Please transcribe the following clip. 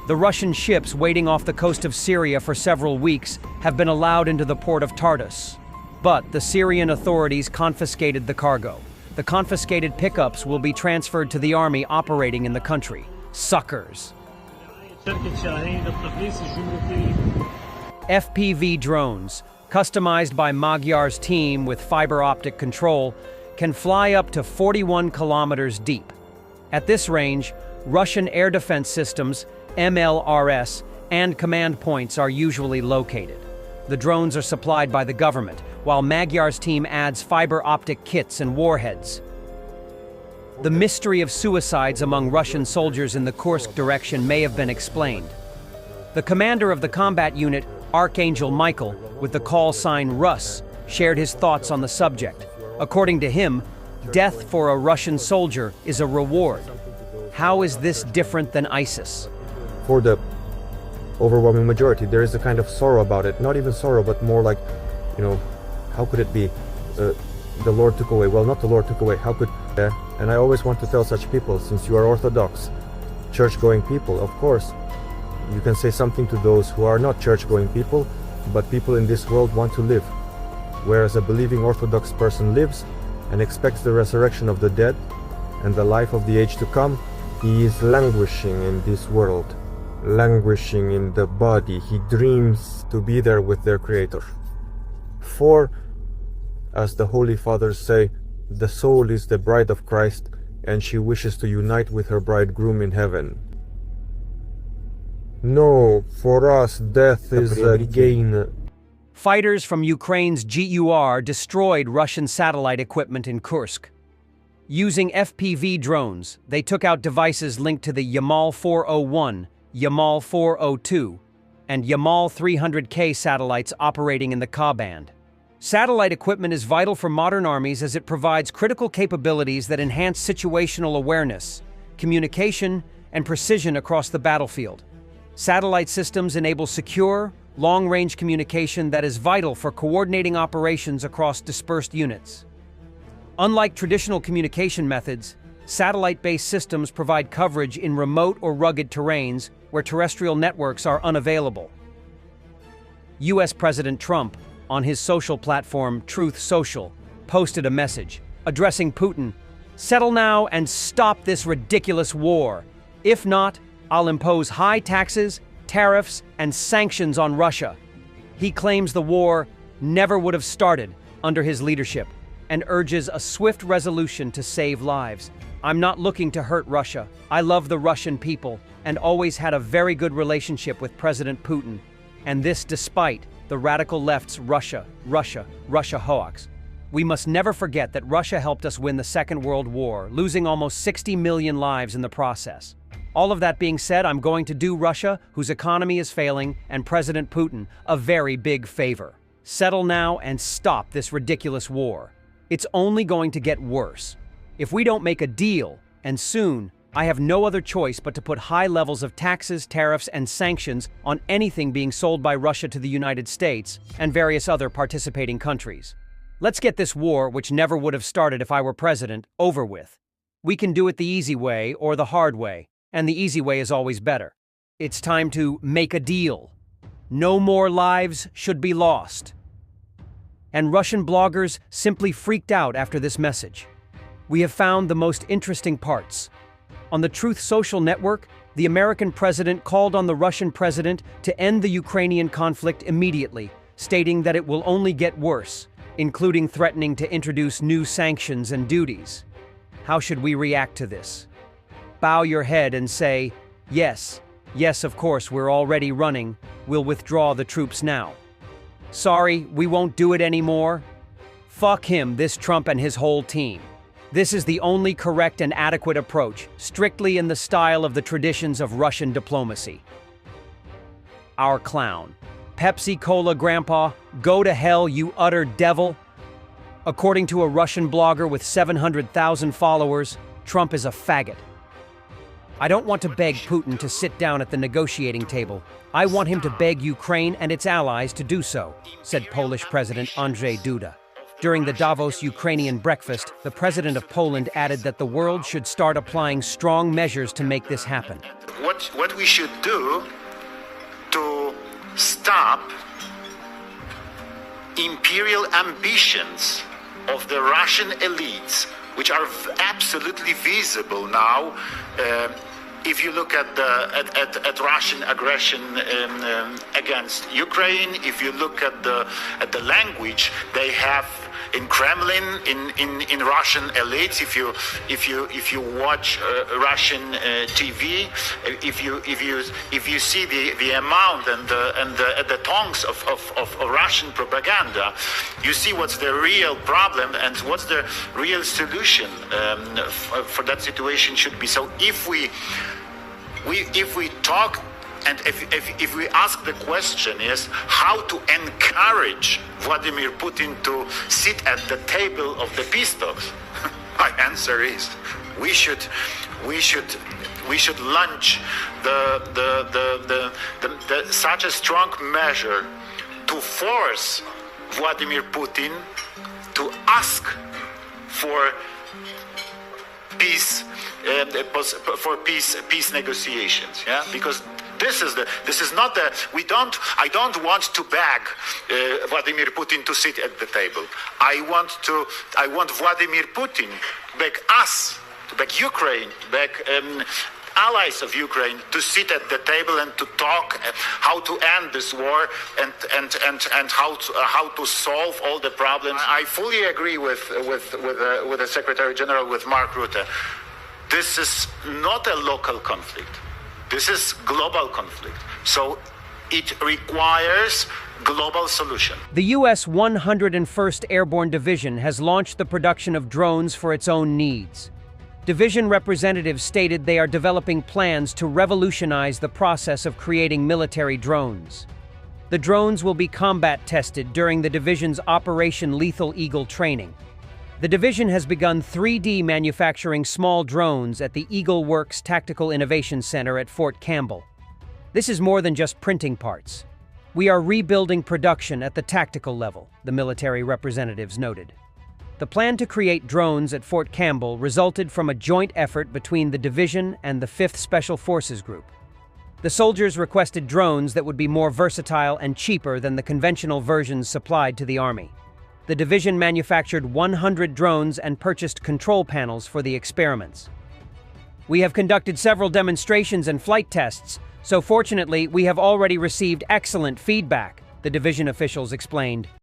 The Russian ships waiting off the coast of Syria for several weeks have been allowed into the port of Tartus. But the Syrian authorities confiscated the cargo. The confiscated pickups will be transferred to the army operating in the country. Suckers. FPV drones, customized by Magyar's team with fiber optic control, can fly up to 41 kilometers deep. At this range, Russian air defense systems, MLRS, and command points are usually located. The drones are supplied by the government, while Magyar's team adds fiber optic kits and warheads. The mystery of suicides among Russian soldiers in the Kursk direction may have been explained. The commander of the combat unit, Archangel Michael, with the call sign Russ, shared his thoughts on the subject. According to him, death for a Russian soldier is a reward. How is this different than ISIS? For the overwhelming majority, there is a kind of sorrow about it. Not even sorrow, but more like, how could it be? The Lord took away. Well, not the Lord took away. How could... And I always want to tell such people, since you are Orthodox, church-going people, of course, you can say something to those who are not church-going people, but people in this world want to live. Whereas a believing Orthodox person lives and expects the resurrection of the dead and the life of the age to come, he is languishing in this world. Languishing in the body, he dreams to be there with their Creator. For, as the Holy Fathers say, the soul is the bride of Christ, and she wishes to unite with her bridegroom in heaven. No, for us, death is a gain. Fighters from Ukraine's GUR destroyed Russian satellite equipment in Kursk. Using FPV drones, they took out devices linked to the Yamal 401, Yamal 402, and Yamal 300K satellites operating in the Ka-band. Satellite equipment is vital for modern armies as it provides critical capabilities that enhance situational awareness, communication, and precision across the battlefield. Satellite systems enable secure, long-range communication that is vital for coordinating operations across dispersed units. Unlike traditional communication methods, satellite-based systems provide coverage in remote or rugged terrains where terrestrial networks are unavailable. US President Trump, on his social platform Truth Social, posted a message addressing Putin, "Settle now and stop this ridiculous war. If not, I'll impose high taxes, tariffs, and sanctions on Russia." He claims the war never would have started under his leadership and urges a swift resolution to save lives. "I'm not looking to hurt Russia. I love the Russian people and always had a very good relationship with President Putin, and this despite the radical left's Russia hoax. We must never forget that Russia helped us win the Second World War, losing almost 60 million lives in the process. All of that being said, I'm going to do Russia, whose economy is failing, and President Putin a very big favor. Settle now and stop this ridiculous war. It's only going to get worse. If we don't make a deal, and soon, I have no other choice but to put high levels of taxes, tariffs, and sanctions on anything being sold by Russia to the United States and various other participating countries. Let's get this war, which never would have started if I were president, over with. We can do it the easy way or the hard way, and the easy way is always better. It's time to make a deal. No more lives should be lost." And Russian bloggers simply freaked out after this message. We have found the most interesting parts. On the Truth Social network, the American president called on the Russian president to end the Ukrainian conflict immediately, stating that it will only get worse, including threatening to introduce new sanctions and duties. How should we react to this? Bow your head and say, "Yes, of course, we're already running. We'll withdraw the troops now." Sorry, we won't do it anymore. Fuck him, this Trump and his whole team. This is the only correct and adequate approach, strictly in the style of the traditions of Russian diplomacy. Our clown. Pepsi Cola Grandpa, go to hell, you utter devil. According to a Russian blogger with 700,000 followers, Trump is a faggot. I don't want to beg Putin to sit down at the negotiating table. I want him to beg Ukraine and its allies to do so, said Polish President Andrzej Duda. During the Davos Ukrainian breakfast, the president of Poland added that the world should start applying strong measures to make this happen. what we should do to stop imperial ambitions of the Russian elites, which are absolutely visible now. If you look at Russian aggression against Ukraine, if you look at the language they have in Kremlin, in Russian elites, if you watch Russian TV, if you see the amount and the tongues of Russian propaganda, you see what's the real problem and what's the real solution for that situation should be. So if we talk, and if we ask the question is how to encourage Vladimir Putin to sit at the table of the peace talks, my answer is we should launch such a strong measure to force Vladimir Putin to ask for peace peace negotiations, yeah, because this is not the I don't want to beg Vladimir Putin to sit at the table. I want Vladimir Putin beg us, to beg Ukraine, beg allies of Ukraine to sit at the table and to talk how to end this war and how to solve all the problems. I fully agree with the Secretary General, with Mark Rutte. This is not a local conflict. This is global conflict. So it requires global solution. The U.S. 101st Airborne Division has launched the production of drones for its own needs. Division representatives stated they are developing plans to revolutionize the process of creating military drones. The drones will be combat tested during the division's Operation Lethal Eagle training. The division has begun 3D manufacturing small drones at the Eagle Works Tactical Innovation Center at Fort Campbell. This is more than just printing parts. We are rebuilding production at the tactical level, the military representatives noted. The plan to create drones at Fort Campbell resulted from a joint effort between the division and the 5th Special Forces Group. The soldiers requested drones that would be more versatile and cheaper than the conventional versions supplied to the Army. The division manufactured 100 drones and purchased control panels for the experiments. We have conducted several demonstrations and flight tests, so fortunately we have already received excellent feedback, the division officials explained.